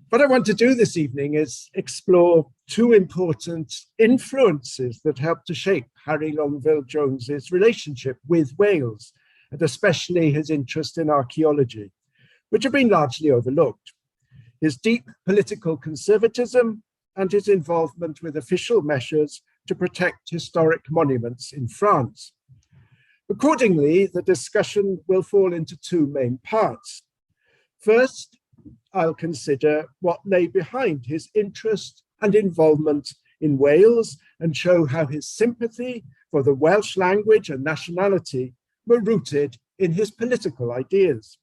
What I want to do this evening is explore two important influences that helped to shape Harry Longueville Jones's relationship with Wales, and especially his interest in archaeology, which have been largely overlooked. His deep political conservatism and his involvement with official measures to protect historic monuments in France. Accordingly, the discussion will fall into two main parts. First, I'll consider what lay behind his interest and involvement in Wales and show how his sympathy for the Welsh language and nationality were rooted in his political ideas.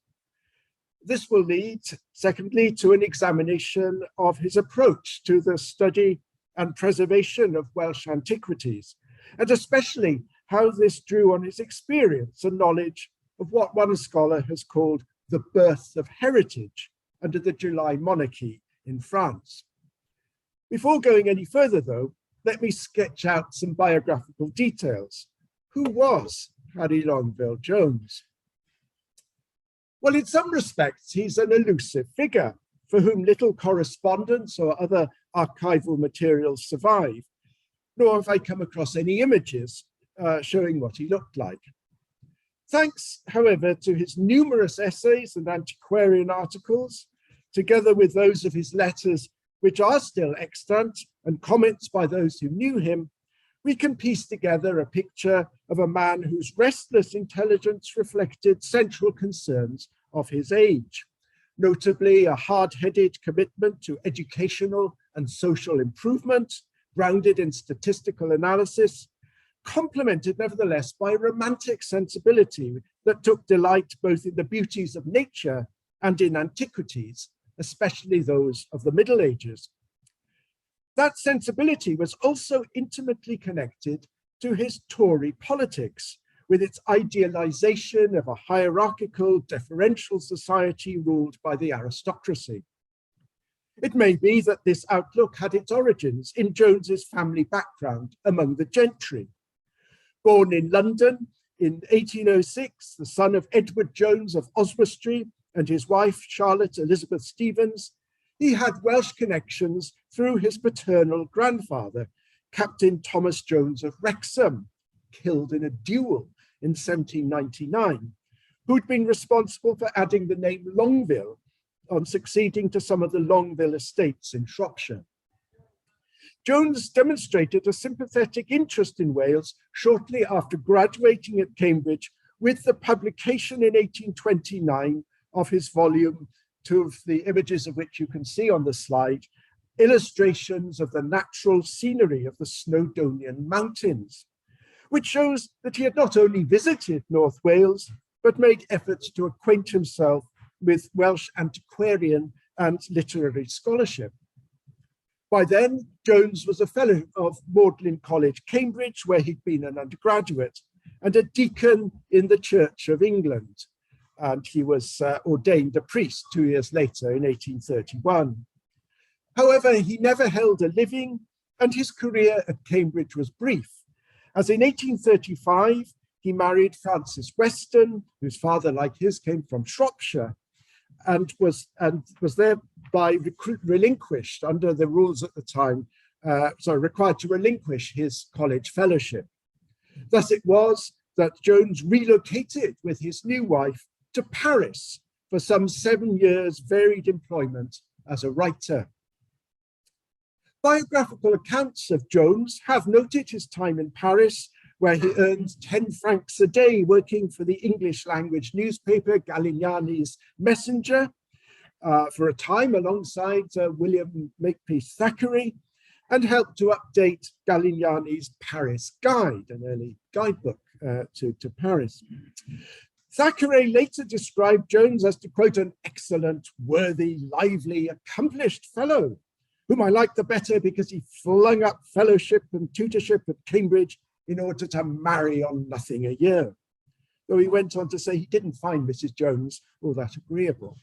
This will lead, secondly, to an examination of his approach to the study and preservation of Welsh antiquities, and especially how this drew on his experience and knowledge of what one scholar has called the birth of heritage under the July monarchy in France. Before going any further, though, let me sketch out some biographical details. Who was Harry Longueville Jones? Well, in some respects, he's an elusive figure for whom little correspondence or other archival materials survive, nor have I come across any images showing what he looked like. Thanks, however, to his numerous essays and antiquarian articles, together with those of his letters, which are still extant, and comments by those who knew him, we can piece together a picture of a man whose restless intelligence reflected central concerns of his age, notably a hard-headed commitment to educational and social improvement, grounded in statistical analysis, complemented nevertheless by a romantic sensibility that took delight both in the beauties of nature and in antiquities, especially those of the Middle Ages. That sensibility was also intimately connected to his Tory politics, with its idealization of a hierarchical, deferential society ruled by the aristocracy. It may be that this outlook had its origins in Jones's family background among the gentry. Born in London in 1806, the son of Edward Jones of Oswestry and his wife, Charlotte Elizabeth Stevens, he had Welsh connections through his paternal grandfather, Captain Thomas Jones of Wrexham, killed in a duel in 1799, who'd been responsible for adding the name Longueville on succeeding to some of the Longueville estates in Shropshire. Jones demonstrated a sympathetic interest in Wales shortly after graduating at Cambridge with the publication in 1829 of his volume, two of the images of which you can see on the slide, Illustrations of the Natural Scenery of the Snowdonian Mountains, which shows that he had not only visited North Wales, but made efforts to acquaint himself with Welsh antiquarian and literary scholarship. By then, Jones was a fellow of Magdalen College, Cambridge, where he'd been an undergraduate, and a deacon in the Church of England. And he was ordained a priest 2 years later in 1831. However, he never held a living, and his career at Cambridge was brief, as in 1835, he married Frances Weston, whose father, like his, came from Shropshire, and was thereby relinquished under the rules at the time, required to relinquish his college fellowship. Thus it was that Jones relocated with his new wife to Paris for some 7 years' varied employment as a writer. Biographical accounts of Jones have noted his time in Paris, where he earned 10 francs a day working for the English language newspaper Galignani's Messenger for a time alongside William Makepeace Thackeray, and helped to update Galignani's Paris Guide, an early guidebook to Paris. Thackeray later described Jones as, to quote, an excellent, worthy, lively, accomplished fellow, whom I liked the better because he flung up fellowship and tutorship at Cambridge in order to marry on nothing a year. Though he went on to say he didn't find Mrs. Jones all that agreeable.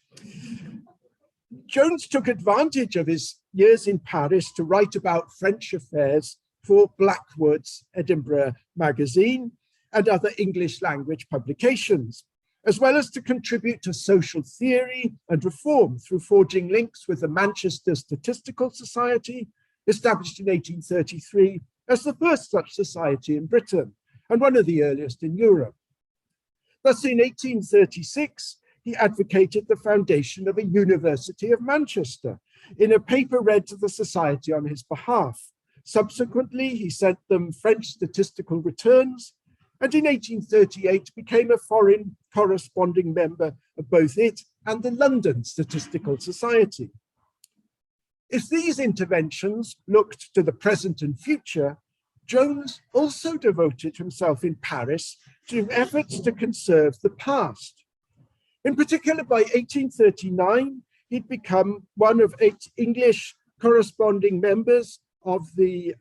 Jones took advantage of his years in Paris to write about French affairs for Blackwood's Edinburgh magazine and other English language publications, as well as to contribute to social theory and reform through forging links with the Manchester Statistical Society, established in 1833 as the first such society in Britain and one of the earliest in Europe. Thus, in 1836, he advocated the foundation of a University of Manchester in a paper read to the society on his behalf. Subsequently, he sent them French statistical returns, and in 1838 became a foreign corresponding member of both it and the London Statistical Society. If these interventions looked to the present and future, Jones also devoted himself in Paris to efforts to conserve the past. In particular, by 1839, he'd become one of 8 English corresponding members of the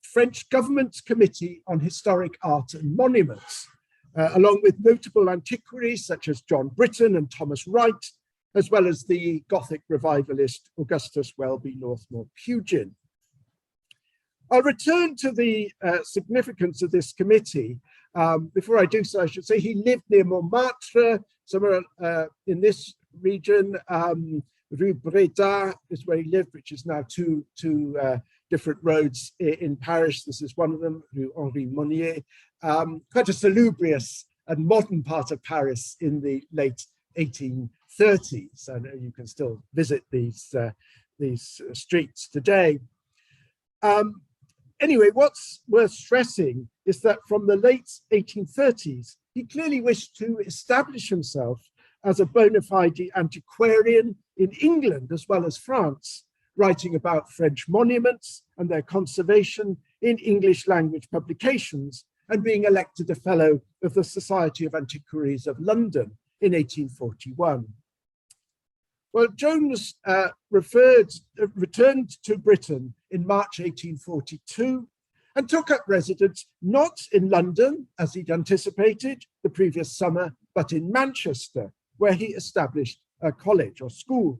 French government's Committee on Historic Art and Monuments, along with notable antiquaries such as John Britton and Thomas Wright, as well as the Gothic revivalist Augustus Welby Northmore Pugin. I'll return to the significance of this committee. Before I do so, I should say he lived near Montmartre, somewhere in this region. Rue Breda is where he lived, which is now two different roads in Paris. This is one of them, Rue Henri Monnier. Quite a salubrious and modern part of Paris in the late 1830s. And you can still visit these streets today. Anyway, what's worth stressing is that from the late 1830s, he clearly wished to establish himself as a bona fide antiquarian in England as well as France, writing about French monuments and their conservation in English language publications, and being elected a fellow of the Society of Antiquaries of London in 1841. Well, Jones returned to Britain in March 1842 and took up residence not in London, as he'd anticipated the previous summer, but in Manchester, where he established a college or school.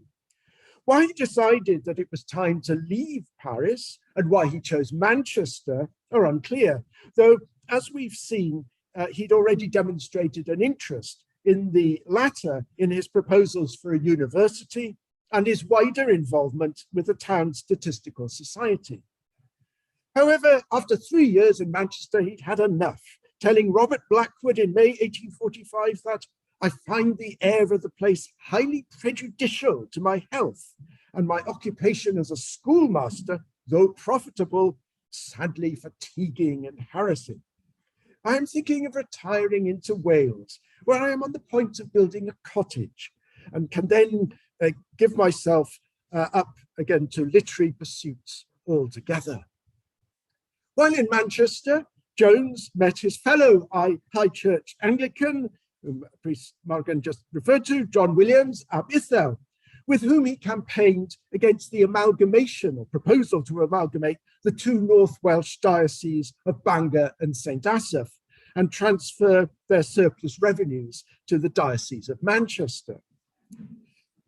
Why he decided that it was time to leave Paris and why he chose Manchester are unclear, though, as we've seen, he'd already demonstrated an interest in the latter in his proposals for a university and his wider involvement with the town's statistical society. However, after 3 years in Manchester, he'd had enough, telling Robert Blackwood in May 1845 that "I find the air of the place highly prejudicial to my health, and my occupation as a schoolmaster, though profitable, sadly fatiguing and harassing. I am thinking of retiring into Wales, where I am on the point of building a cottage, and can then give myself up again to literary pursuits altogether." While in Manchester, Jones met his fellow High Church Anglican, whom Priest Morgan just referred to, John Williams ap Ithel, with whom he campaigned against the amalgamation or proposal to amalgamate the 2 North Welsh dioceses of Bangor and St. Asaph and transfer their surplus revenues to the Diocese of Manchester.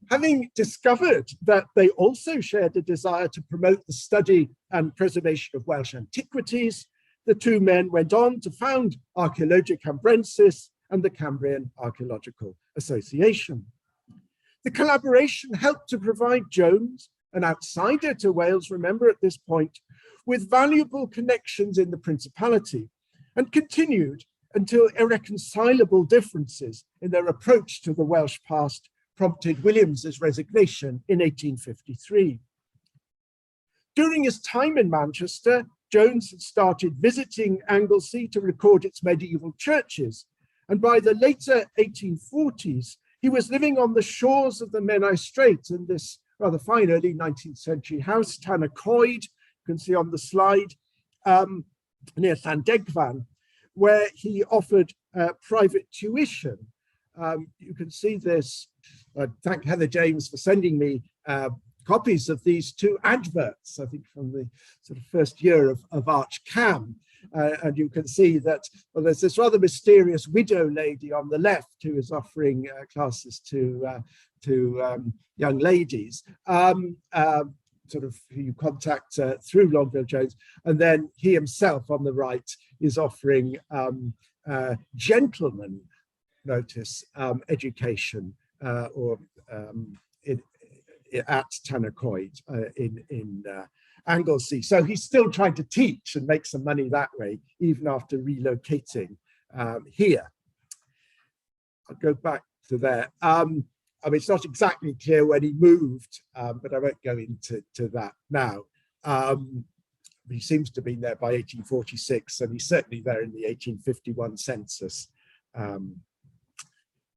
Having discovered that they also shared a desire to promote the study and preservation of Welsh antiquities, the 2 men went on to found Archaeologia Cambrensis and the Cambrian Archaeological Association. The collaboration helped to provide Jones, an outsider to Wales, remember at this point, with valuable connections in the Principality, and continued until irreconcilable differences in their approach to the Welsh past prompted Williams's resignation in 1853. During his time in Manchester, Jones had started visiting Anglesey to record its medieval churches, and by the later 1840s, he was living on the shores of the Menai Strait in this rather fine early 19th century house, Tanner Coed, you can see on the slide, near Llandegfan, where he offered private tuition. You can see this. Thank Heather James for sending me copies of these 2 adverts, I think from the sort of first year of Arch Camb. And you can see that, well, there's this rather mysterious widow lady on the left who is offering classes to young ladies, sort of who you contact through Longueville Jones. And then he himself on the right is offering gentlemen notice, education or at Tanacoid in Anglesey. So he's still trying to teach and make some money that way, even after relocating here. I'll go back to there. I mean, it's not exactly clear when he moved, but I won't go into that now. He seems to have been there by 1846, and he's certainly there in the 1851 census.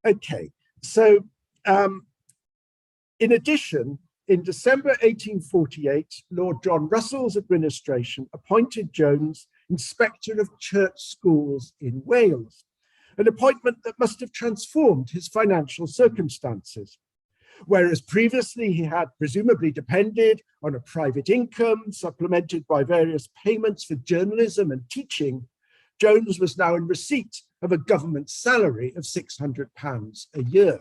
Okay, so in addition, in December 1848, Lord John Russell's administration appointed Jones Inspector of Church Schools in Wales, an appointment that must have transformed his financial circumstances. Whereas previously he had presumably depended on a private income supplemented by various payments for journalism and teaching, Jones was now in receipt of a government salary of £600 a year.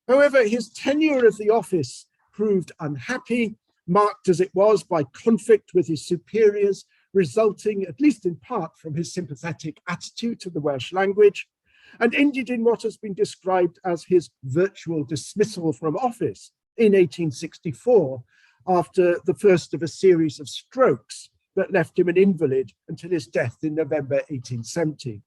However, his tenure of the office proved unhappy, marked as it was by conflict with his superiors, resulting, at least in part, from his sympathetic attitude to the Welsh language, and ended in what has been described as his virtual dismissal from office in 1864, after the first of a series of strokes that left him an invalid until his death in November 1870.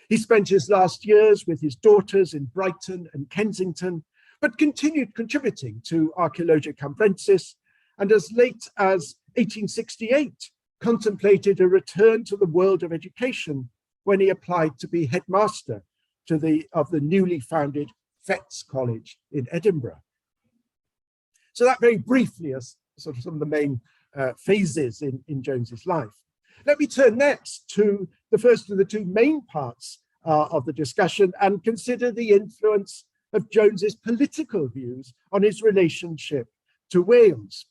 He spent his last years with his daughters in Brighton and Kensington, but continued contributing to Archaeologia Cambrensis, and as late as 1868 contemplated a return to the world of education when he applied to be headmaster of the newly founded Fettes College in Edinburgh. So that very briefly is sort of some of the main phases in Jones's life. Let me turn next to the first of the two main parts of the discussion and consider the influence of Jones's political views on his relationship to Wales.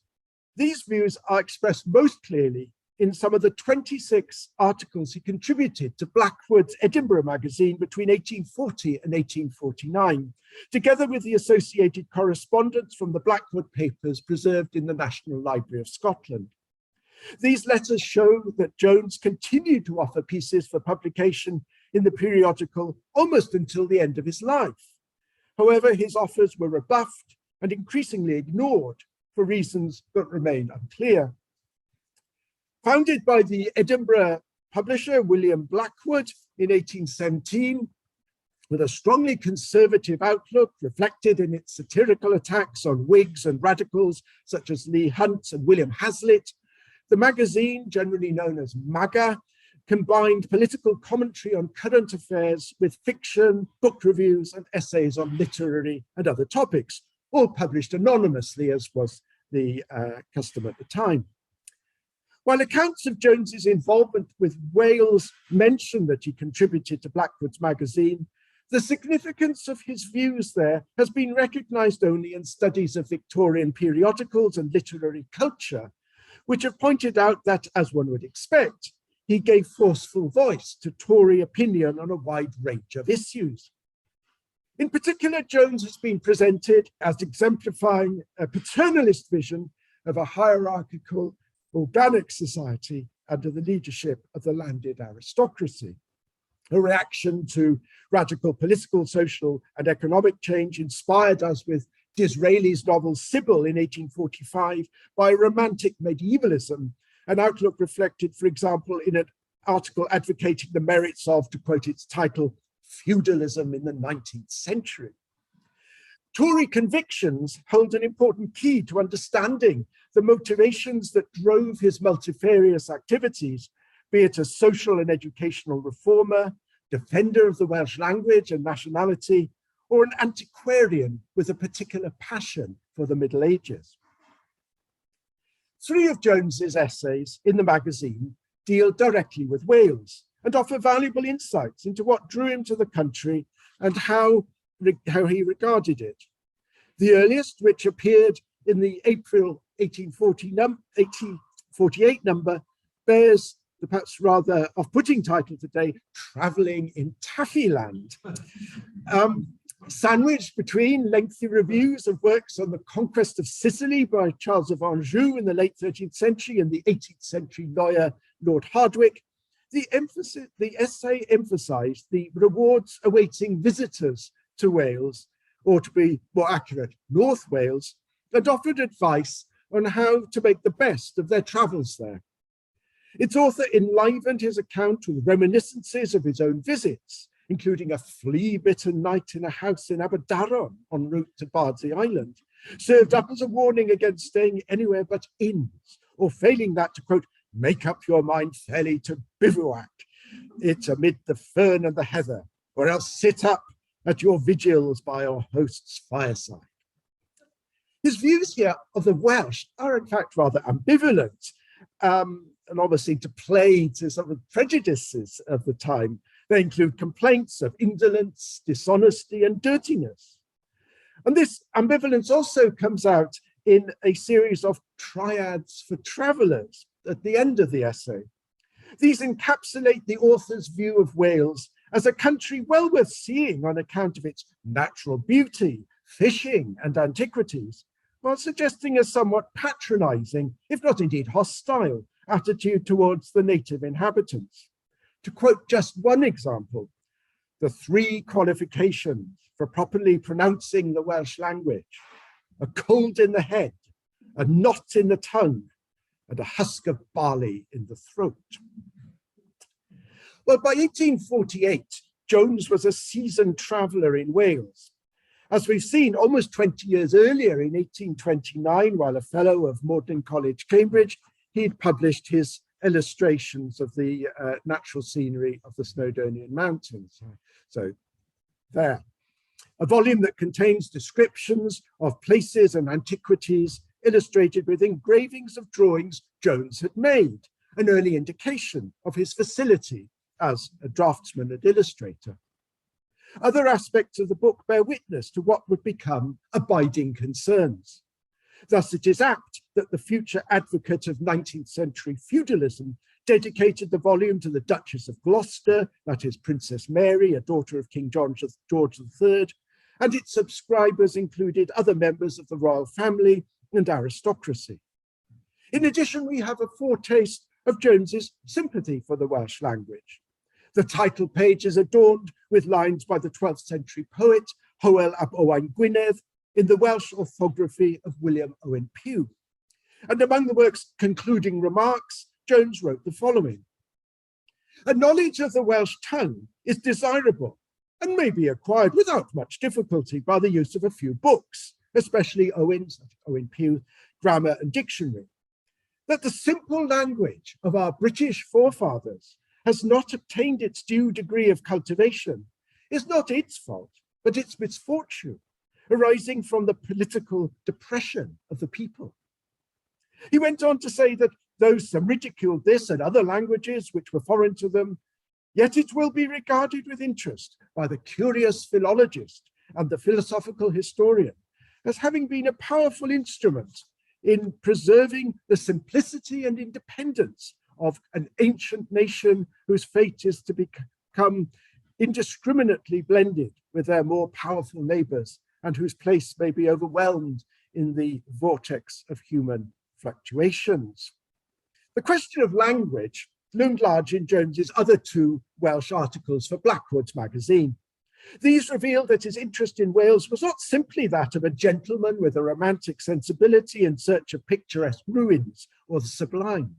These views are expressed most clearly in some of the 26 articles he contributed to Blackwood's Edinburgh magazine between 1840 and 1849, together with the associated correspondence from the Blackwood papers preserved in the National Library of Scotland. These letters show that Jones continued to offer pieces for publication in the periodical almost until the end of his life. However, his offers were rebuffed and increasingly ignored for reasons that remain unclear. Founded by the Edinburgh publisher William Blackwood in 1817, with a strongly conservative outlook reflected in its satirical attacks on Whigs and radicals such as Leigh Hunt and William Hazlitt, the magazine, generally known as MAGA, combined political commentary on current affairs with fiction, book reviews, and essays on literary and other topics, all published anonymously, as was the custom at the time. While accounts of Jones's involvement with Wales mention that he contributed to Blackwood's magazine, the significance of his views there has been recognized only in studies of Victorian periodicals and literary culture, which have pointed out that, as one would expect, he gave forceful voice to Tory opinion on a wide range of issues. In particular, Jones has been presented as exemplifying a paternalist vision of a hierarchical, organic society under the leadership of the landed aristocracy. A reaction to radical political, social, and economic change inspired us with Disraeli's novel Sybil in 1845 by romantic medievalism, an outlook reflected, for example, in an article advocating the merits of, to quote its title, feudalism in the 19th century. Tory convictions hold an important key to understanding the motivations that drove his multifarious activities, be it a social and educational reformer, defender of the Welsh language and nationality, or an antiquarian with a particular passion for the Middle Ages. Three of Jones's essays in the magazine deal directly with Wales and offer valuable insights into what drew him to the country and how he regarded it. The earliest, which appeared in the April 1848 number, bears the perhaps rather off-putting title today, Travelling in Taffyland. Sandwiched between lengthy reviews of works on the conquest of Sicily by Charles of Anjou in the late 13th century and the 18th century lawyer Lord Hardwicke, The essay emphasised the rewards awaiting visitors to Wales, or to be more accurate, North Wales, and offered advice on how to make the best of their travels there. Its author enlivened his account with reminiscences of his own visits, including a flea-bitten night in a house in Aberdaron en route to Bardsey Island, served up as a warning against staying anywhere but inns, or failing that to, quote, make up your mind fairly to bivouac it amid the fern and the heather, or else sit up at your vigils by your host's fireside. His views here of the Welsh are in fact rather ambivalent, and obviously to play to some of the prejudices of the time. They include complaints of indolence, dishonesty, and dirtiness. And this ambivalence also comes out in a series of triads for travellers at the end of the essay. These encapsulate the author's view of Wales as a country well worth seeing on account of its natural beauty, fishing, and antiquities, while suggesting a somewhat patronising, if not indeed hostile, attitude towards the native inhabitants. To quote just one example, the 3 qualifications for properly pronouncing the Welsh language: a cold in the head, a knot in the tongue, and a husk of barley in the throat. Well, by 1848, Jones was a seasoned traveller in Wales. As we've seen, almost 20 years earlier, in 1829, while a fellow of Magdalen College, Cambridge, he'd published his illustrations of the natural scenery of the Snowdonian Mountains. So there, a volume that contains descriptions of places and antiquities illustrated with engravings of drawings Jones had made, an early indication of his facility as a draftsman and illustrator. Other aspects of the book bear witness to what would become abiding concerns. Thus, it is apt that the future advocate of 19th century feudalism dedicated the volume to the Duchess of Gloucester, that is Princess Mary, a daughter of King George III, and its subscribers included other members of the royal family and aristocracy. In addition, we have a foretaste of Jones's sympathy for the Welsh language. The title page is adorned with lines by the 12th century poet Hywel ap Owain Gwynedd in the Welsh orthography of William Owen Pugh. And among the work's concluding remarks, Jones wrote the following: "A knowledge of the Welsh tongue is desirable and may be acquired without much difficulty by the use of a few books, especially Owen Pugh, Grammar and Dictionary. That the simple language of our British forefathers has not obtained its due degree of cultivation is not its fault, but its misfortune, arising from the political depression of the people." He went on to say that though some ridiculed this and other languages which were foreign to them, yet it will be regarded with interest by the curious philologist and the philosophical historian as having been a powerful instrument in preserving the simplicity and independence of an ancient nation whose fate is to become indiscriminately blended with their more powerful neighbours and whose place may be overwhelmed in the vortex of human fluctuations. The question of language loomed large in Jones's other 2 Welsh articles for Blackwood's magazine. These revealed that his interest in Wales was not simply that of a gentleman with a romantic sensibility in search of picturesque ruins or the sublime.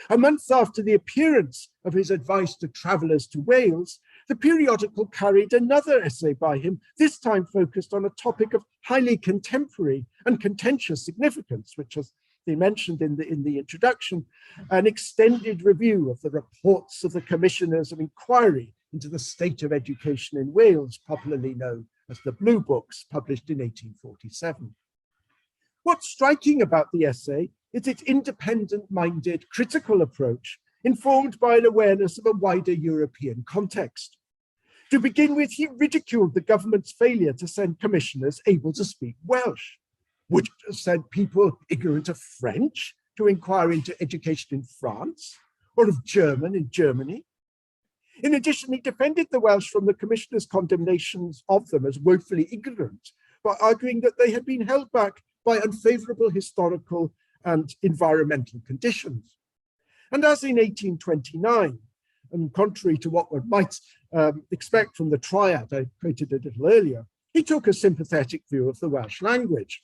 A month after the appearance of his advice to travellers to Wales, the periodical carried another essay by him, this time focused on a topic of highly contemporary and contentious significance, which, as they mentioned in the introduction, an extended review of the reports of the Commissioners of Inquiry into the state of education in Wales, popularly known as the Blue Books, published in 1847. What's striking about the essay is its independent-minded, critical approach, informed by an awareness of a wider European context. To begin with, he ridiculed the government's failure to send commissioners able to speak Welsh. Would it have sent people ignorant of French to inquire into education in France, or of German in Germany? In addition, he defended the Welsh from the commissioners' condemnations of them as woefully ignorant, by arguing that they had been held back by unfavourable historical and environmental conditions. And as in 1829, and contrary to what one might expect from the triad I quoted a little earlier, he took a sympathetic view of the Welsh language.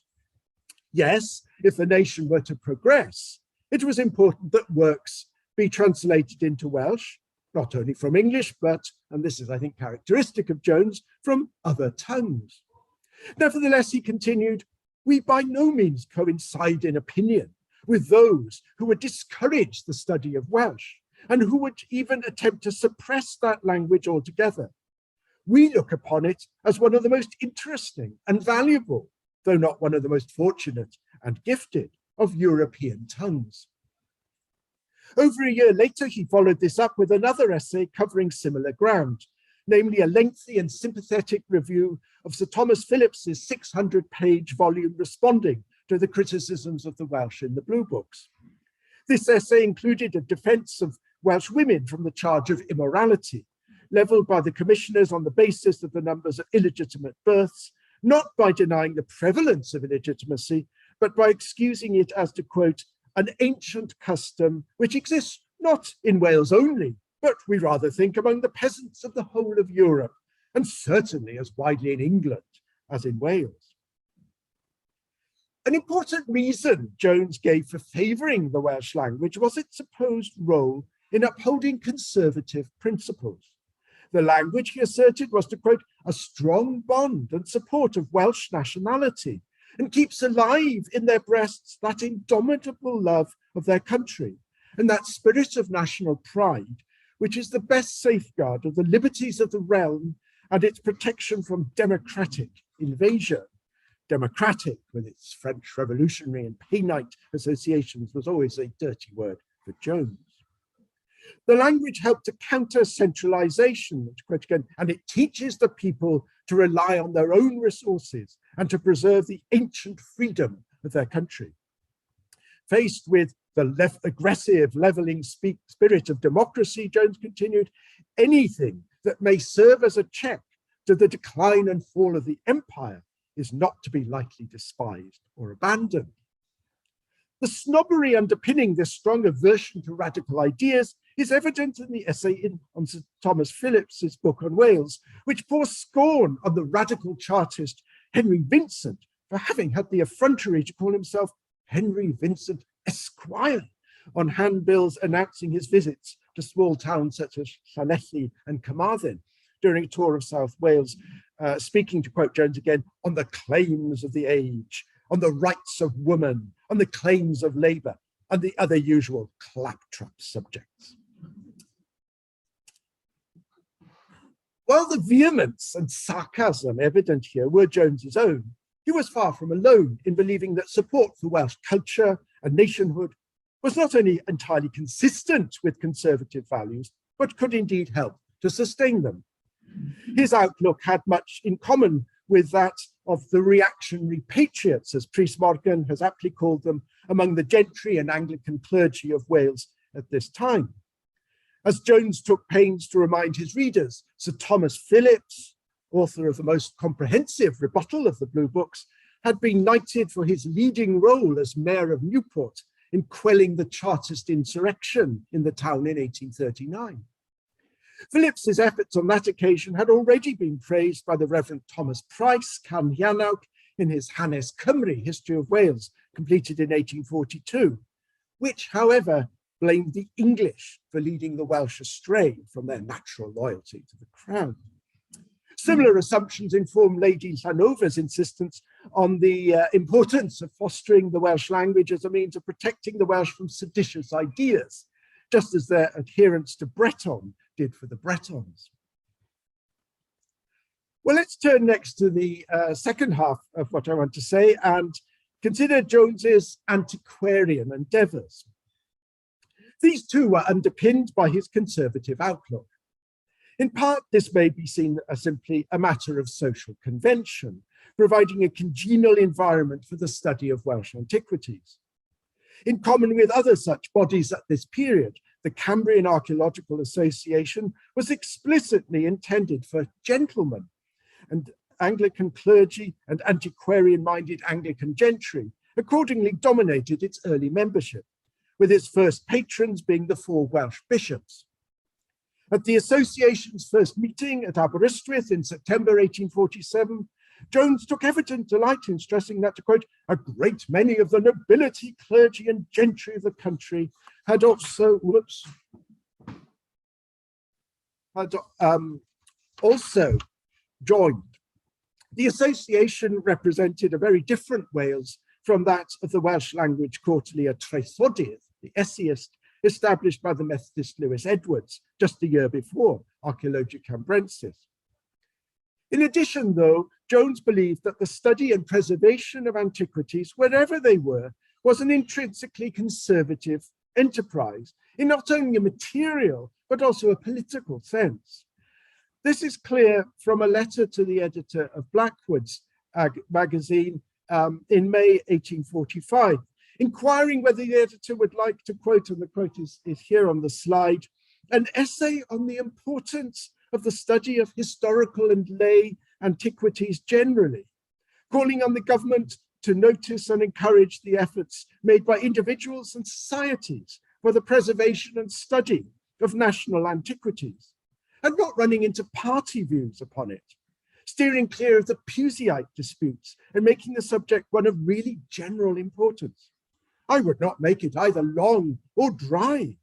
Yes, if the nation were to progress, it was important that works be translated into Welsh, not only from English, but, and this is, I think, characteristic of Jones, from other tongues. Nevertheless, he continued, we by no means coincide in opinion with those who would discourage the study of Welsh and who would even attempt to suppress that language altogether. We look upon it as one of the most interesting and valuable, though not one of the most fortunate and gifted, of European tongues. Over a year later, he followed this up with another essay covering similar ground, namely a lengthy and sympathetic review of Sir Thomas Phillips's 600-page volume responding to the criticisms of the Welsh in the Blue Books. This essay included a defence of Welsh women from the charge of immorality, levelled by the commissioners on the basis of the numbers of illegitimate births, not by denying the prevalence of illegitimacy, but by excusing it as to, quote, an ancient custom which exists not in Wales only, but we rather think among the peasants of the whole of Europe, and certainly as widely in England as in Wales. An important reason Jones gave for favouring the Welsh language was its supposed role in upholding conservative principles. The language, he asserted, was to, quote, a strong bond and support of Welsh nationality, and keeps alive in their breasts that indomitable love of their country and that spirit of national pride, which is the best safeguard of the liberties of the realm and its protection from democratic invasion. Democratic, with its French revolutionary and Paynite associations, was always a dirty word for Jones. The language helped to counter centralization, to quote again, and it teaches the people to rely on their own resources and to preserve the ancient freedom of their country. Faced with the aggressive levelling spirit of democracy, Jones continued, anything that may serve as a check to the decline and fall of the empire is not to be lightly despised or abandoned. The snobbery underpinning this strong aversion to radical ideas is evident in the essay on Sir Thomas Phillips's book on Wales, which pours scorn on the radical Chartist Henry Vincent for having had the effrontery to call himself Henry Vincent Esquire on handbills announcing his visits to small towns such as Llanelli and Carmarthen during a tour of South Wales, speaking, to quote Jones again, on the claims of the age, on the rights of woman, on the claims of labour, and the other usual claptrap subjects. While the vehemence and sarcasm evident here were Jones's own, he was far from alone in believing that support for Welsh culture and nationhood was not only entirely consistent with conservative values, but could indeed help to sustain them. His outlook had much in common with that of the reactionary patriots, as Pryce Morgan has aptly called them, among the gentry and Anglican clergy of Wales at this time. As Jones took pains to remind his readers, Sir Thomas Phillips, author of the most comprehensive rebuttal of the Blue Books, had been knighted for his leading role as Mayor of Newport in quelling the Chartist insurrection in the town in 1839. Phillips's efforts on that occasion had already been praised by the Reverend Thomas Pryce, Can Llanawg, in his Hanes Cymru, History of Wales, completed in 1842, which, however, blamed the English for leading the Welsh astray from their natural loyalty to the crown. Similar assumptions inform Lady Llanover's insistence on the importance of fostering the Welsh language as a means of protecting the Welsh from seditious ideas, just as their adherence to Breton did for the Bretons. Well, let's turn next to the second half of what I want to say and consider Jones's antiquarian endeavours. These too were underpinned by his conservative outlook. In part, this may be seen as simply a matter of social convention, providing a congenial environment for the study of Welsh antiquities. In common with other such bodies at this period, the Cambrian Archaeological Association was explicitly intended for gentlemen, and Anglican clergy and antiquarian-minded Anglican gentry accordingly dominated its early membership, with its first patrons being the 4 Welsh bishops. At the association's first meeting at Aberystwyth in September 1847, Jones took evident delight in stressing that, to quote, a great many of the nobility, clergy, and gentry of the country had also, also joined. The association represented a very different Wales from that of the Welsh language quarterly a Traethodydd, the essayist established by the Methodist Lewis Edwards just a year before, Archaeologia Cambrensis. In addition, though, Jones believed that the study and preservation of antiquities, wherever they were, was an intrinsically conservative enterprise in not only a material, but also a political sense. This is clear from a letter to the editor of Blackwood's magazine in May 1845, inquiring whether the editor would like to quote, and the quote is here on the slide, an essay on the importance of the study of historical and lay antiquities generally, calling on the government to notice and encourage the efforts made by individuals and societies for the preservation and study of national antiquities, and not running into party views upon it, steering clear of the Puseyite disputes and making the subject one of really general importance. I would not make it either long or dry.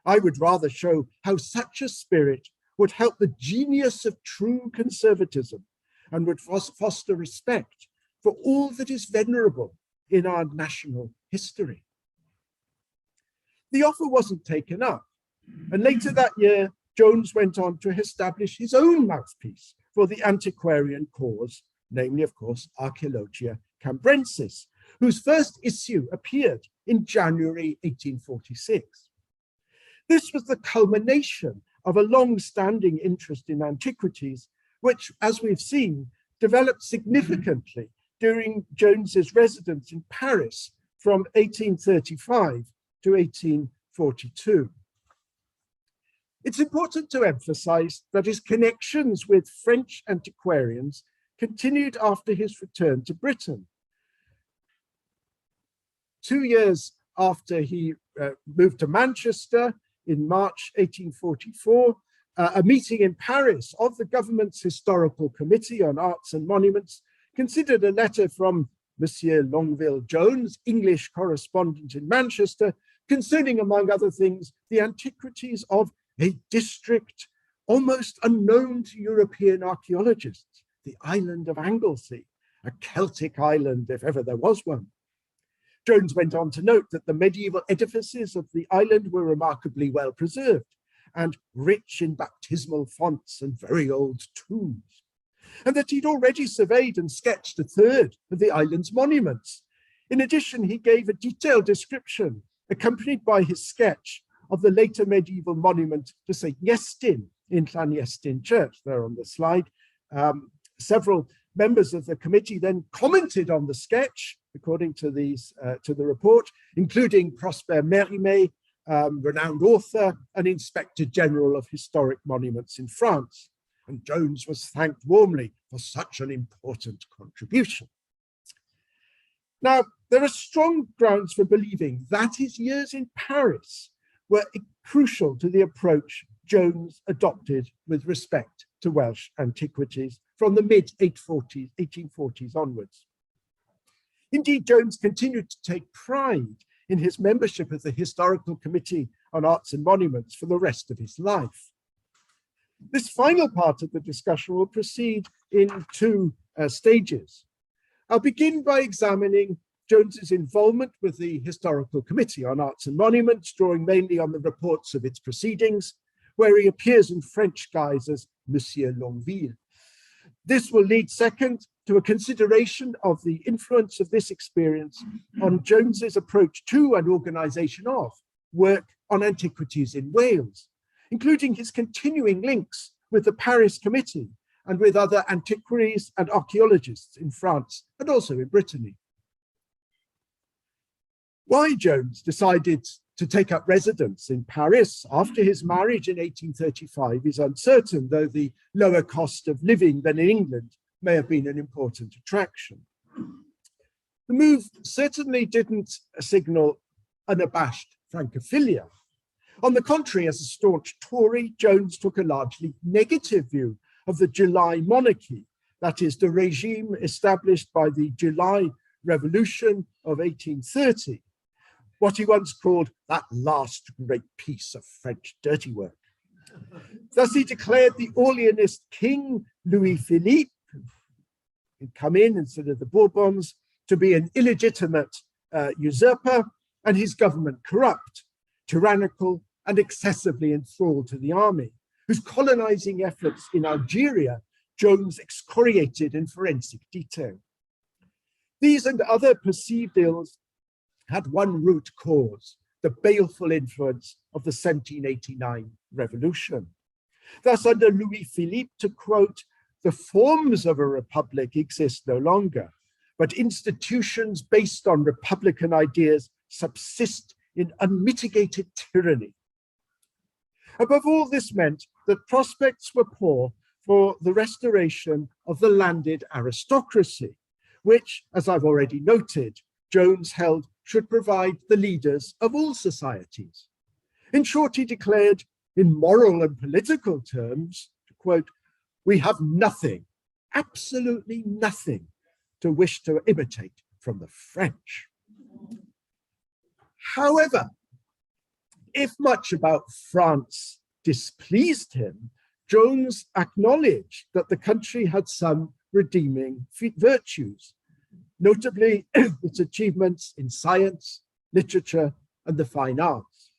I would rather show how such a spirit would help the genius of true conservatism and would foster respect for all that is venerable in our national history. The offer wasn't taken up, and later that year, Jones went on to establish his own mouthpiece for the antiquarian cause, namely, of course, Archaeologia Cambrensis, whose first issue appeared in January 1846. This was the culmination of a long-standing interest in antiquities, which, as we've seen, developed significantly during Jones's residence in Paris from 1835 to 1842. It's important to emphasize that his connections with French antiquarians continued after his return to Britain. 2 years after he moved to Manchester in March 1844, a meeting in Paris of the government's Historical Committee on Arts and Monuments considered a letter from Monsieur Longueville Jones, English correspondent in Manchester, concerning, among other things, the antiquities of a district almost unknown to European archaeologists, the island of Anglesey, a Celtic island if ever there was one. Jones went on to note that the medieval edifices of the island were remarkably well preserved and rich in baptismal fonts and very old tombs, and that he'd already surveyed and sketched a third of the island's monuments. In addition, he gave a detailed description, accompanied by his sketch, of the later medieval monument to St. Iestyn in Llanestyn Church, there on the slide. Several members of the committee then commented on the sketch, according to the report, including Prosper Mérimée, renowned author and Inspector General of Historic Monuments in France. And Jones was thanked warmly for such an important contribution. Now, there are strong grounds for believing that his years in Paris were crucial to the approach Jones adopted with respect to Welsh antiquities from the mid-1840s onwards. Indeed, Jones continued to take pride in his membership of the Historical Committee on Arts and Monuments for the rest of his life. This final part of the discussion will proceed in two stages. I'll begin by examining Jones's involvement with the Historical Committee on Arts and Monuments, drawing mainly on the reports of its proceedings, where he appears in French guise as Monsieur Longueville. This will lead, second, to a consideration of the influence of this experience on Jones's approach to and organisation of work on antiquities in Wales, including his continuing links with the Paris Committee and with other antiquaries and archaeologists in France and also in Brittany. Why Jones decided to take up residence in Paris after his marriage in 1835 is uncertain, though the lower cost of living than in England may have been an important attraction. The move certainly didn't signal unabashed Francophilia. On the contrary, as a staunch Tory, Jones took a largely negative view of the July Monarchy, that is, the regime established by the July Revolution of 1830, what he once called that last great piece of French dirty work. Thus he declared the Orleanist king, Louis Philippe, who'd come in instead of the Bourbons, to be an illegitimate usurper, and his government corrupt, tyrannical, and excessively enthralled to the army, whose colonizing efforts in Algeria Jones excoriated in forensic detail. These and other perceived ills had one root cause: the baleful influence of the 1789 revolution. Thus, under Louis Philippe, to quote, "The forms of a republic exist no longer, but institutions based on republican ideas subsist in unmitigated tyranny." Above all, this meant that prospects were poor for the restoration of the landed aristocracy, which, as I've already noted, Jones held should provide the leaders of all societies. In short, he declared, in moral and political terms, to quote, "We have nothing, absolutely nothing, to wish to imitate from the French." However, if much about France displeased him, Jones acknowledged that the country had some redeeming virtues, notably its achievements in science, literature, and the fine arts.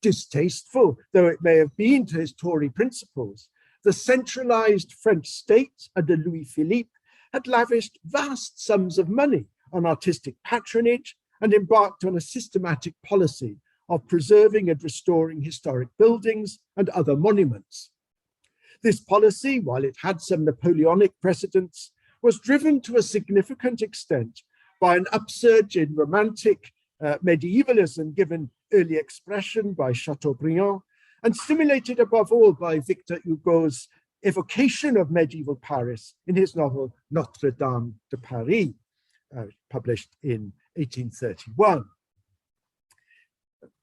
Distasteful though it may have been to his Tory principles, the centralized French state under Louis Philippe had lavished vast sums of money on artistic patronage and embarked on a systematic policy of preserving and restoring historic buildings and other monuments. This policy, while it had some Napoleonic precedents, was driven to a significant extent by an upsurge in romantic medievalism given early expression by Chateaubriand, and stimulated above all by Victor Hugo's evocation of medieval Paris in his novel Notre Dame de Paris, published in 1831,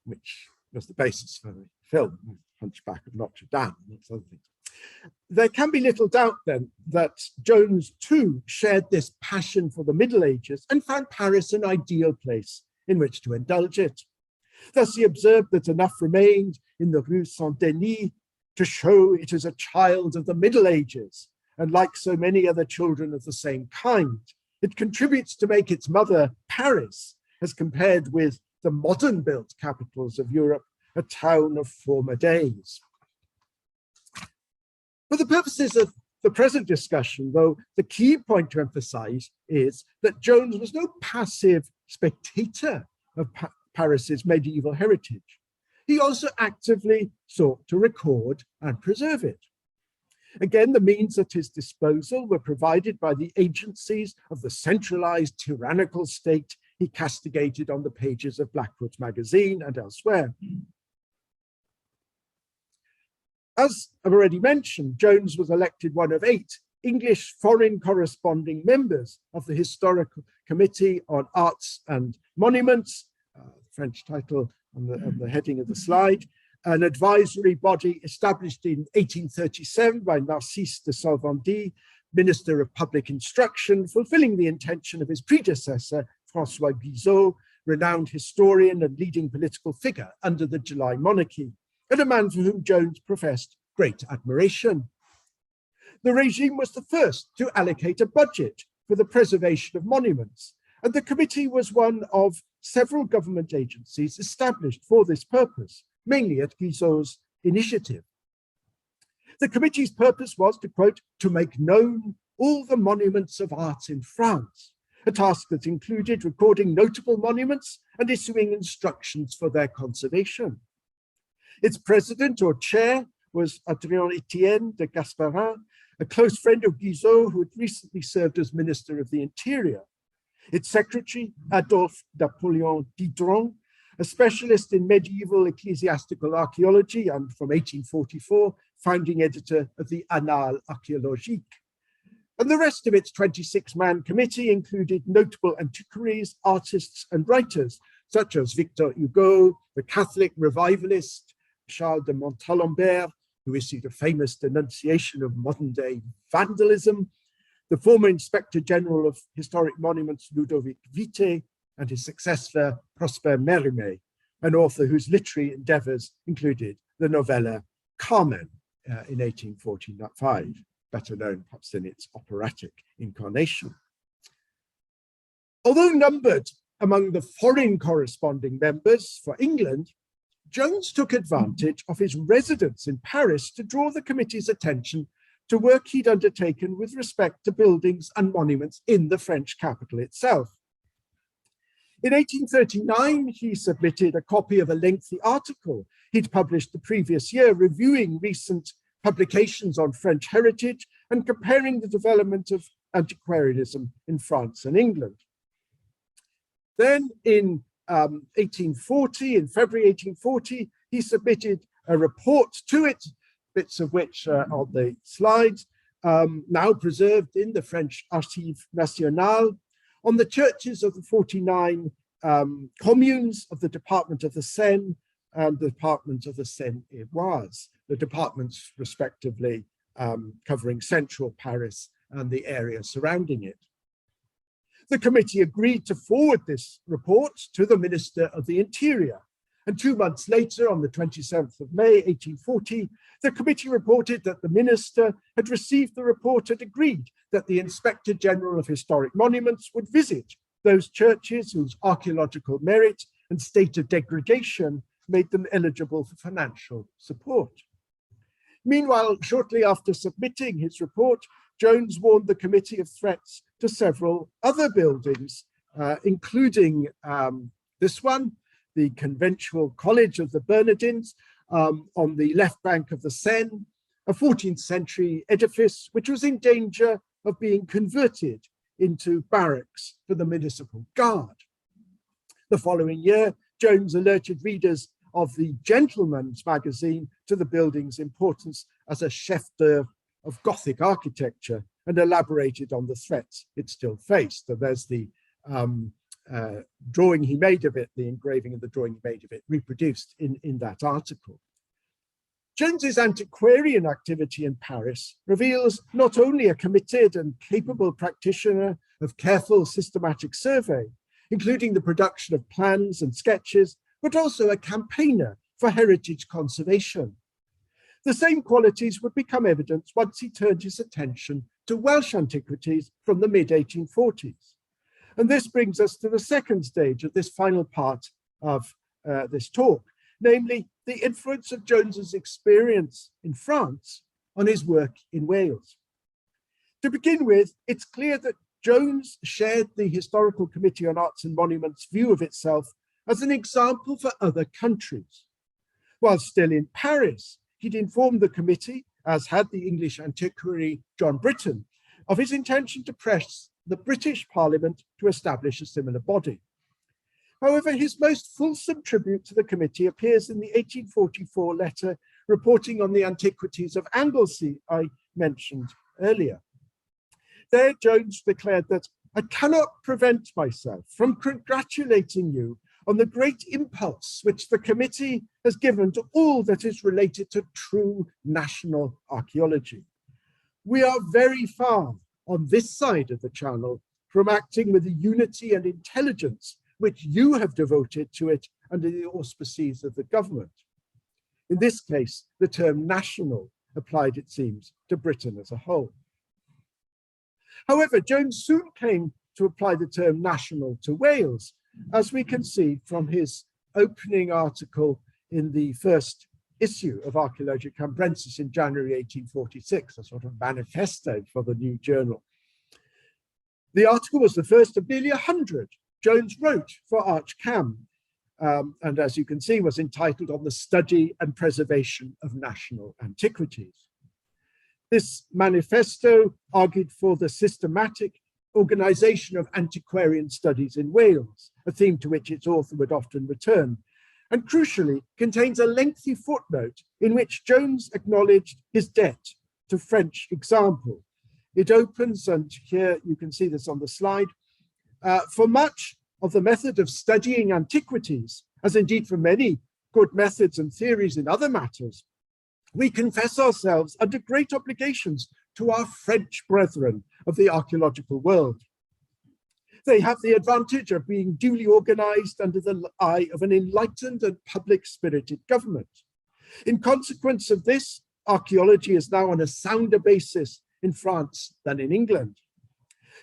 which was the basis for the film Hunchback of Notre Dame, amongst other things. There can be little doubt then that Jones too shared this passion for the Middle Ages and found Paris an ideal place in which to indulge it. Thus he observed that enough remained in the Rue Saint-Denis to show it is a child of the Middle Ages, and like so many other children of the same kind, it contributes to make its mother, Paris, as compared with the modern-built capitals of Europe, a town of former days. For the purposes of the present discussion, though, the key point to emphasize is that Jones was no passive spectator of Paris's medieval heritage. He also actively sought to record and preserve it. Again, the means at his disposal were provided by the agencies of the centralized tyrannical state he castigated on the pages of Blackwood's magazine and elsewhere. As I've already mentioned, Jones was elected one of 8 English foreign corresponding members of the Historical Committee on Arts and Monuments, French title on the heading of the slide, an advisory body established in 1837 by Narcisse de Saint-Vendy, Minister of Public Instruction, fulfilling the intention of his predecessor, François Guizot, renowned historian and leading political figure under the July Monarchy, and a man for whom Jones professed great admiration. The regime was the first to allocate a budget for the preservation of monuments, and the committee was one of several government agencies established for this purpose, mainly at Guizot's initiative. The committee's purpose was to, quote, "to make known all the monuments of art in France," a task that included recording notable monuments and issuing instructions for their conservation. Its president or chair was Adrien-Étienne de Gasperin, a close friend of Guizot who had recently served as Minister of the Interior. Its secretary, Adolphe Napoleon Didron, a specialist in medieval ecclesiastical archaeology and from 1844, founding editor of the Annales Archaeologiques. And the rest of its 26-man committee included notable antiquaries, artists, and writers, such as Victor Hugo, the Catholic revivalist Charles de Montalembert, who issued a famous denunciation of modern-day vandalism, the former Inspector General of Historic Monuments Ludovic Vite, and his successor Prosper Mérimée, an author whose literary endeavours included the novella Carmen in 1845, better known perhaps in its operatic incarnation. Although numbered among the foreign corresponding members for England, Jones took advantage of his residence in Paris to draw the committee's attention to work he'd undertaken with respect to buildings and monuments in the French capital itself. In 1839, he submitted a copy of a lengthy article he'd published the previous year, reviewing recent publications on French heritage and comparing the development of antiquarianism in France and England. Then in in February 1840, he submitted a report to it, bits of which are on the slides, now preserved in the French Archives Nationales, on the churches of the 49 communes of the Department of the Seine and the Department of the Seine-et-Oise, the departments respectively covering central Paris and the area surrounding it. The committee agreed to forward this report to the Minister of the Interior, and 2 months later, on the 27th of May, 1840, the committee reported that the minister had received the report and agreed that the Inspector General of Historic Monuments would visit those churches whose archaeological merit and state of degradation made them eligible for financial support. Meanwhile, shortly after submitting his report, Jones warned the committee of threats to several other buildings, including this one, the conventual college of the Berardins on the left bank of the Seine, a 14th century edifice which was in danger of being converted into barracks for the municipal guard. The following year, Jones alerted readers of the Gentleman's Magazine to the building's importance as a chef d'oeuvre of Gothic architecture and elaborated on the threats it still faced. And there's the drawing he made of it, the engraving of the drawing he made of it, reproduced in that article. Jones's antiquarian activity in Paris reveals not only a committed and capable practitioner of careful systematic survey, including the production of plans and sketches, but also a campaigner for heritage conservation. The same qualities would become evident once he turned his attention to Welsh antiquities from the mid-1840s. And this brings us to the second stage of this final part of this talk, namely the influence of Jones's experience in France on his work in Wales. To begin with, it's clear that Jones shared the Historical Committee on Arts and Monuments' view of itself as an example for other countries. While still in Paris, he'd informed the committee, as had the English antiquary John Britton, of his intention to press the British Parliament to establish a similar body. However, his most fulsome tribute to the committee appears in the 1844 letter reporting on the antiquities of Anglesey I mentioned earlier. There, Jones declared that I cannot prevent myself from congratulating you on the great impulse which the committee has given to all that is related to true national archaeology. We are very far on this side of the channel from acting with the unity and intelligence which you have devoted to it under the auspices of the government. In this case, the term national applied, it seems, to Britain as a whole. However, Jones soon came to apply the term national to Wales, as we can see from his opening article in the first issue of Archaeologia Cambrensis in January 1846, a sort of manifesto for the new journal. The article was the first of nearly 100 Jones wrote for Camb, and as you can see, was entitled On the Study and Preservation of National Antiquities. This manifesto argued for the systematic organization of antiquarian studies in Wales, a theme to which its author would often return, and crucially contains a lengthy footnote in which Jones acknowledged his debt to French example. It opens, and here you can see this on the slide, for much of the method of studying antiquities, as indeed for many good methods and theories in other matters, we confess ourselves under great obligations to our French brethren of the archaeological world. They have the advantage of being duly organized under the eye of an enlightened and public-spirited government. In consequence of this, archaeology is now on a sounder basis in France than in England.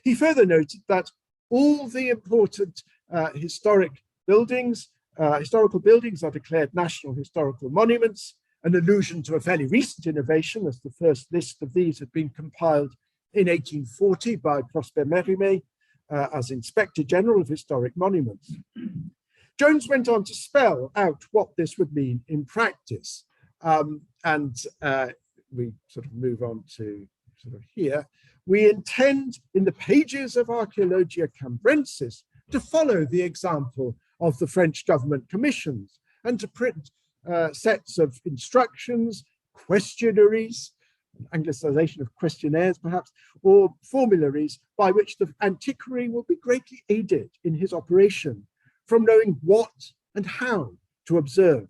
He further noted that all the important historical buildings are declared national historical monuments, an allusion to a fairly recent innovation, as the first list of these had been compiled in 1840 by Prosper Mérimée as Inspector General of Historic Monuments. Jones went on to spell out what this would mean in practice. We sort of move on to sort of here. We intend in the pages of Archaeologia Cambrensis to follow the example of the French government commissions and to print sets of instructions, questionnaires, anglicization of questionnaires perhaps, or formularies by which the antiquary will be greatly aided in his operation from knowing what and how to observe.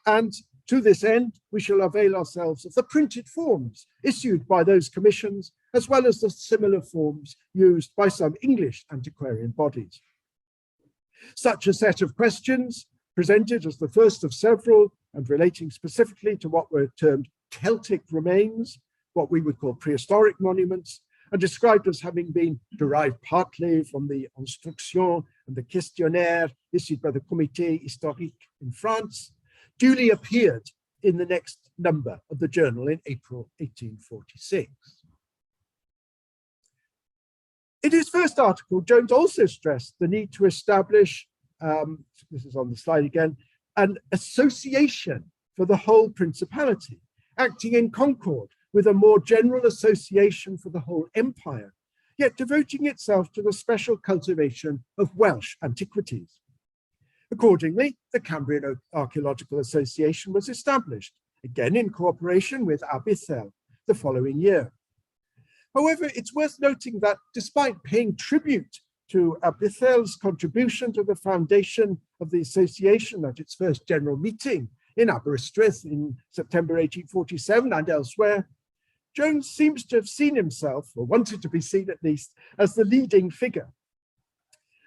And to this end, we shall avail ourselves of the printed forms issued by those commissions, as well as the similar forms used by some English antiquarian bodies. Such a set of questions, presented as the first of several and relating specifically to what were termed Celtic remains, what we would call prehistoric monuments, and described as having been derived partly from the Instruction and the Questionnaire issued by the Comité Historique in France, duly appeared in the next number of the journal in April 1846. In his first article, Jones also stressed the need to establish, this is on the slide again, an association for the whole principality, acting in concord with a more general association for the whole empire, yet devoting itself to the special cultivation of Welsh antiquities. Accordingly, the Cambrian Archaeological Association was established, again in cooperation with Abythel, the following year. However, it's worth noting that despite paying tribute to Abythel's contribution to the foundation of the association at its first general meeting in Aberystwyth in September 1847 and elsewhere, Jones seems to have seen himself, or wanted to be seen at least, as the leading figure.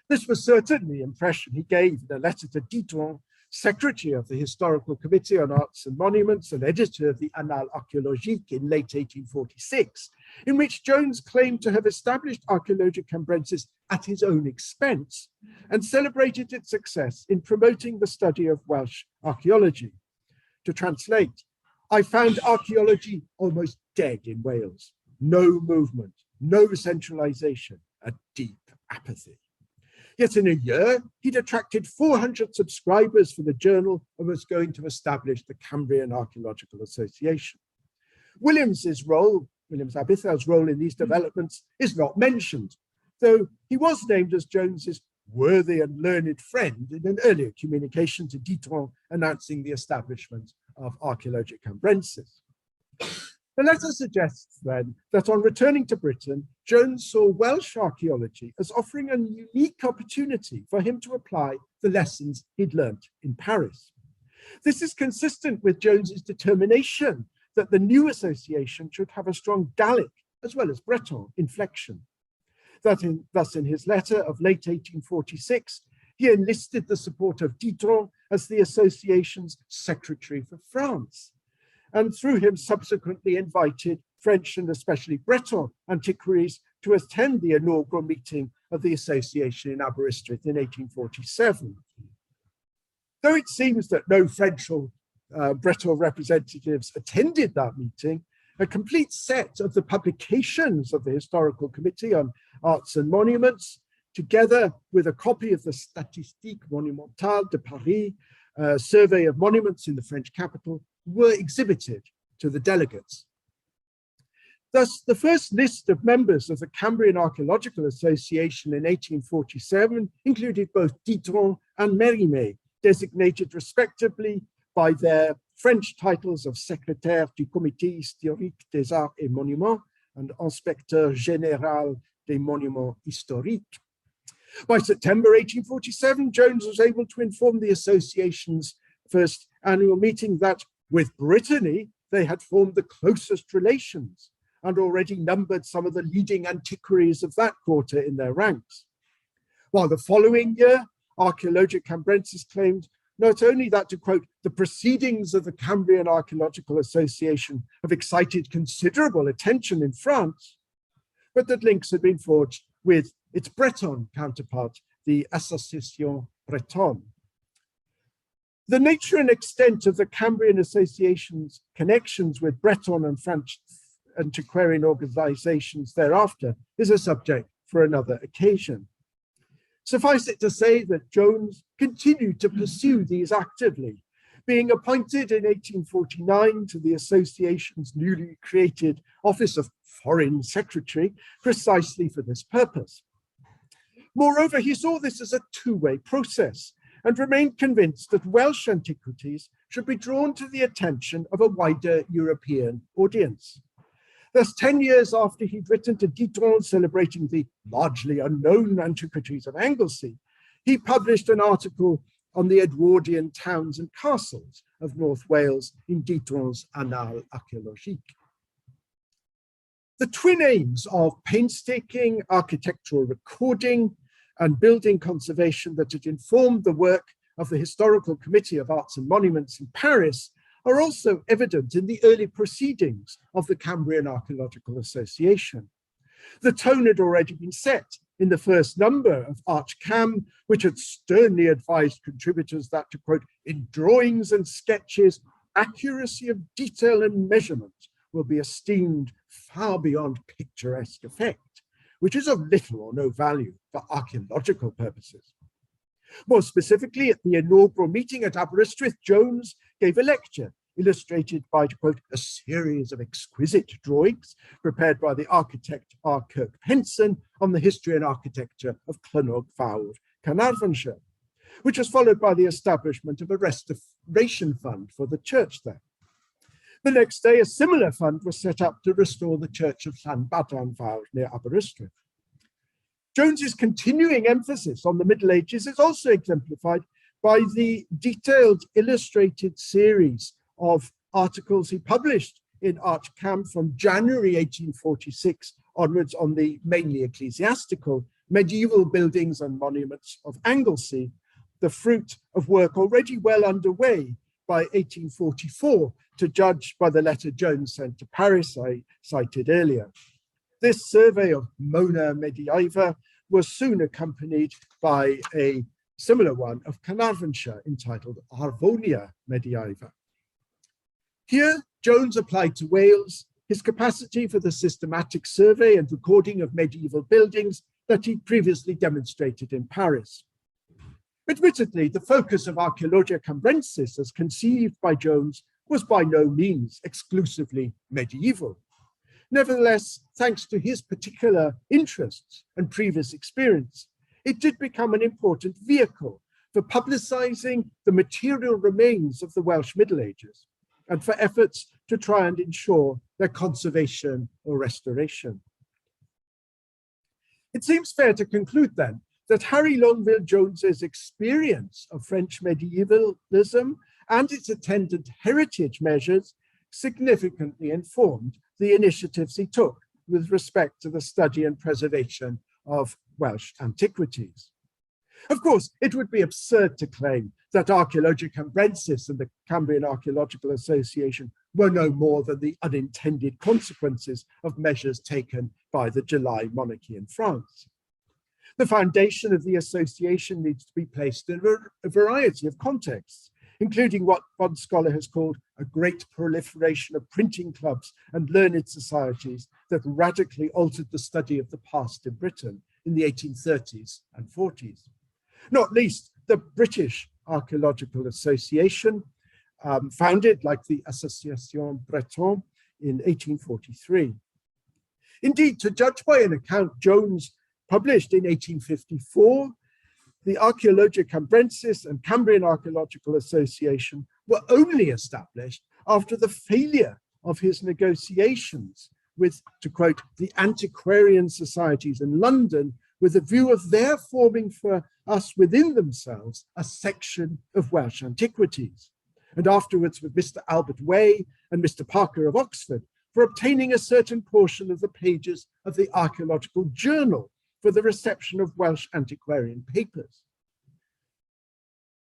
This was certainly the impression he gave in a letter to Ditton, secretary of the Historical Committee on Arts and Monuments and editor of the Annales Archaeologiques in late 1846, in which Jones claimed to have established Archaeologia Cambrensis at his own expense and celebrated its success in promoting the study of Welsh archaeology. To translate, I found archaeology almost dead in Wales. No movement, no centralization, a deep apathy. Yet in a year, he'd attracted 400 subscribers for the journal and was going to establish the Cambrian Archaeological Association. Williams Abythel's role in these developments is not mentioned, though he was named as Jones's worthy and learned friend in an earlier communication to Ditton announcing the establishment of Archaeologia Cambrensis. The letter suggests then that on returning to Britain, Jones saw Welsh archaeology as offering a unique opportunity for him to apply the lessons he'd learnt in Paris. This is consistent with Jones's determination that the new association should have a strong Gallic as well as Breton inflection. Thus, in his letter of late 1846, he enlisted the support of Ditton as the association's secretary for France, and through him subsequently invited French and especially Breton antiquaries to attend the inaugural meeting of the association in Aberystwyth in 1847. Though it seems that no French or Breton representatives attended that meeting, a complete set of the publications of the Historical Committee on Arts and Monuments, together with a copy of the Statistique Monumentale de Paris, survey of monuments in the French capital, were exhibited to the delegates. Thus, the first list of members of the Cambrian Archaeological Association in 1847 included both Ditton and Mérimée, designated respectively by their French titles of Secrétaire du Comité Historique des Arts et Monuments and Inspecteur Général des Monuments Historiques. By September 1847, Jones was able to inform the association's first annual meeting that with Brittany, they had formed the closest relations and already numbered some of the leading antiquaries of that quarter in their ranks. While the following year, Archaeologia Cambrensis claimed not only that, to quote, the proceedings of the Cambrian Archaeological Association have excited considerable attention in France, but that links had been forged with its Breton counterpart, the Association Bretonne. The nature and extent of the Cambrian Association's connections with Breton and French antiquarian organizations thereafter is a subject for another occasion. Suffice it to say that Jones continued to pursue these actively, being appointed in 1849 to the association's newly created Office of Foreign Secretary precisely for this purpose. Moreover, he saw this as a two-way process and remained convinced that Welsh antiquities should be drawn to the attention of a wider European audience. Thus, 10 years after he'd written to Dijon celebrating the largely unknown antiquities of Anglesey, he published an article on the Edwardian towns and castles of North Wales in Dijon's Annales Archaeologiques. The twin aims of painstaking architectural recording and building conservation that had informed the work of the Historical Committee of Arts and Monuments in Paris are also evident in the early proceedings of the Cambrian Archaeological Association. The tone had already been set in the first number of Camb, which had sternly advised contributors that, to quote, in drawings and sketches, accuracy of detail and measurement will be esteemed far beyond picturesque effect, which is of little or no value for archaeological purposes. More specifically, at the inaugural meeting at Aberystwyth, Jones gave a lecture illustrated by, to quote, a series of exquisite drawings prepared by the architect R. Kirk Penson on the history and architecture of Clynnog Fawr, Carnarvonshire, which was followed by the establishment of a restoration fund for the church there. The next day, a similar fund was set up to restore the church of Llanbadarn Fawr near Aberystwyth. Jones's continuing emphasis on the Middle Ages is also exemplified by the detailed illustrated series of articles he published in Camb from January 1846 onwards on the mainly ecclesiastical medieval buildings and monuments of Anglesey, the fruit of work already well underway by 1844, to judge by the letter Jones sent to Paris I cited earlier. This survey of Mona Mediaeva was soon accompanied by a similar one of Carnarvonshire entitled Arvonia Mediaeva. Here, Jones applied to Wales his capacity for the systematic survey and recording of medieval buildings that he'd previously demonstrated in Paris. Admittedly, the focus of Archaeologia Cambrensis as conceived by Jones was by no means exclusively medieval. Nevertheless, thanks to his particular interests and previous experience, it did become an important vehicle for publicizing the material remains of the Welsh Middle Ages and for efforts to try and ensure their conservation or restoration. It seems fair to conclude then that Harry Longueville Jones's experience of French medievalism and its attendant heritage measures significantly informed the initiatives he took with respect to the study and preservation of Welsh antiquities. Of course, it would be absurd to claim that Archaeologia Cambrensis and the Cambrian Archaeological Association were no more than the unintended consequences of measures taken by the July monarchy in France. The foundation of the association needs to be placed in a variety of contexts, including what one scholar has called a great proliferation of printing clubs and learned societies that radically altered the study of the past in Britain in the 1830s and 40s. Not least the British Archaeological Association, founded like the Association Bretonne in 1843. Indeed, to judge by an account Jones published in 1854, the Archaeologia Cambrensis and Cambrian Archaeological Association were only established after the failure of his negotiations with, to quote, the antiquarian societies in London, with a view of their forming for us within themselves a section of Welsh antiquities, and afterwards with Mr. Albert Way and Mr. Parker of Oxford for obtaining a certain portion of the pages of the Archaeological Journal for the reception of Welsh antiquarian papers.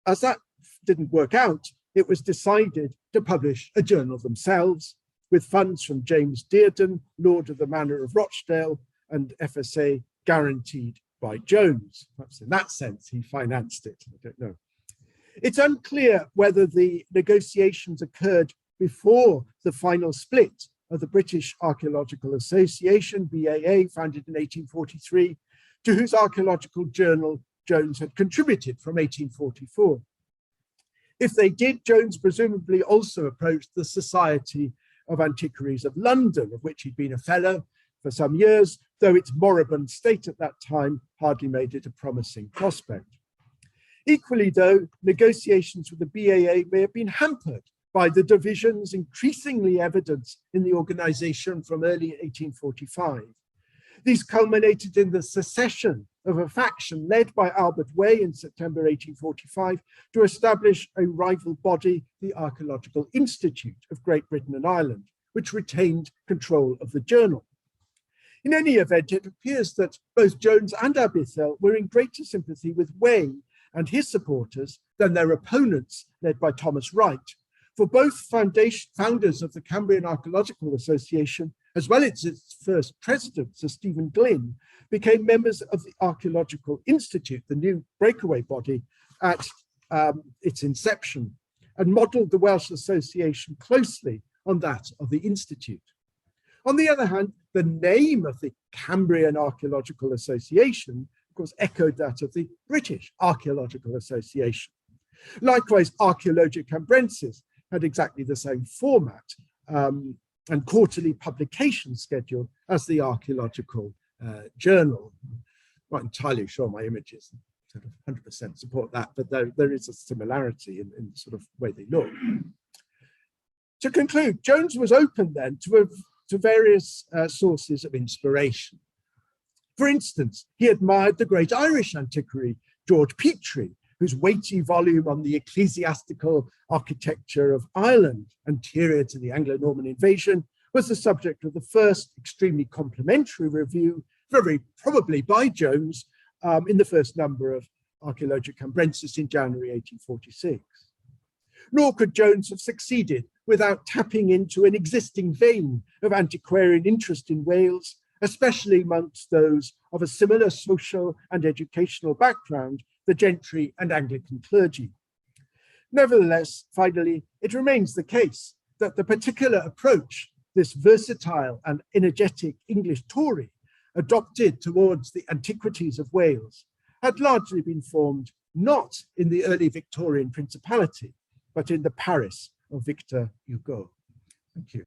As that didn't work out, it was decided to publish a journal themselves, with funds from James Dearden, Lord of the Manor of Rochdale, and FSA guaranteed by Jones. Perhaps in that sense, he financed it, I don't know. It's unclear whether the negotiations occurred before the final split of the British Archaeological Association, BAA, founded in 1843, to whose archaeological journal Jones had contributed from 1844. If they did, Jones presumably also approached the Society of Antiquaries of London, of which he'd been a fellow for some years, though its moribund state at that time hardly made it a promising prospect. Equally, though, negotiations with the BAA may have been hampered by the divisions increasingly evident in the organization from early 1845. These culminated in the secession of a faction led by Albert Way in September 1845 to establish a rival body, the Archaeological Institute of Great Britain and Ireland, which retained control of the journal. In any event, it appears that both Jones and Aberthel were in greater sympathy with Way and his supporters than their opponents, led by Thomas Wright, for both founders of the Cambrian Archaeological Association, as well as its first president, Sir Stephen Glynn, became members of the Archaeological Institute, the new breakaway body, at its inception, and modelled the Welsh Association closely on that of the Institute. On the other hand, the name of the Cambrian Archaeological Association, of course, echoed that of the British Archaeological Association. Likewise, Archaeologia Cambrensis had exactly the same format and quarterly publication schedule as the Archaeological Journal. I'm not entirely sure my images sort of 100% support that, but there is a similarity in the sort of way they look. To conclude, Jones was open then to various sources of inspiration. For instance, he admired the great Irish antiquary, George Petrie, whose weighty volume on the ecclesiastical architecture of Ireland, anterior to the Anglo-Norman invasion, was the subject of the first extremely complimentary review, very probably by Jones, in the first number of Archaeologia Cambrensis in January 1846. Nor could Jones have succeeded without tapping into an existing vein of antiquarian interest in Wales, especially amongst those of a similar social and educational background, the gentry and Anglican clergy. Nevertheless, finally, it remains the case that the particular approach this versatile and energetic English Tory adopted towards the antiquities of Wales had largely been formed not in the early Victorian Principality, but in the Paris of Victor Hugo. Thank you.